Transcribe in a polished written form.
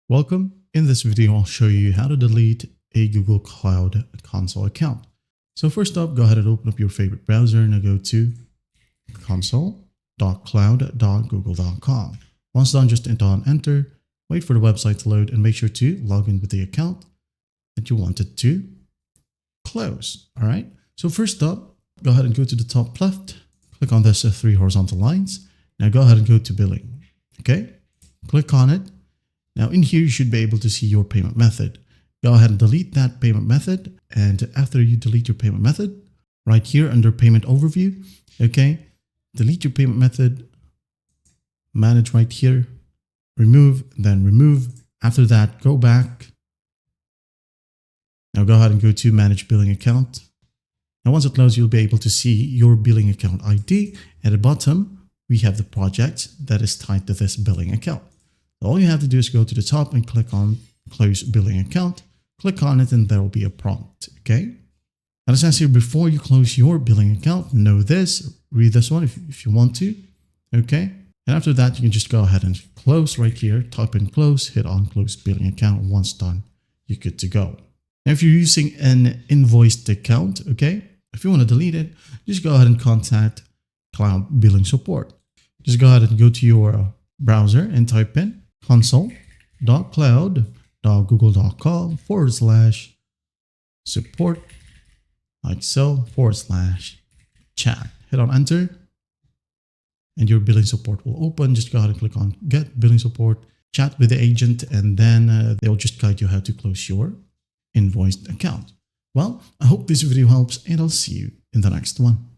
Welcome. In this video, I'll show you how to delete a Google Cloud Console account. So first up, go ahead and open up your favorite browser and go to console.cloud.google.com. Once done, just hit on enter, wait for the website to load and make sure to log in with the account that you wanted to close. All right. So first up, go ahead and go to the top left, click on this three horizontal lines. Now go ahead and go to billing. Okay. Click on it. Now in here, you should be able to see your payment method. Go ahead and delete that payment method. And after you delete your payment method, right here under payment overview, okay, delete your payment method, manage right here, remove, then remove. After that, go back. Now go ahead and go to manage billing account. Now once it loads, you'll be able to see your billing account ID. At the bottom, we have the project that is tied to this billing account. All you have to do is go to the top and click on close billing account. Click on it and there will be a prompt. Okay. Now it says here, before you close your billing account, know this, read this one if you want to. Okay. And after that, you can just go ahead and close right here, type in close, hit on close billing account. Once done, you're good to go. Now, if you're using an invoiced account, okay, if you want to delete it, just go ahead and contact Cloud Billing Support. Just go ahead and go to your browser and type in console.cloud.google.com/support, like so, /chat. Hit on enter and your billing support will open. Just go ahead and click on get billing support, chat with the agent, and then they'll just guide you how to close your invoiced account. Well, I hope this video helps and I'll see you in the next one.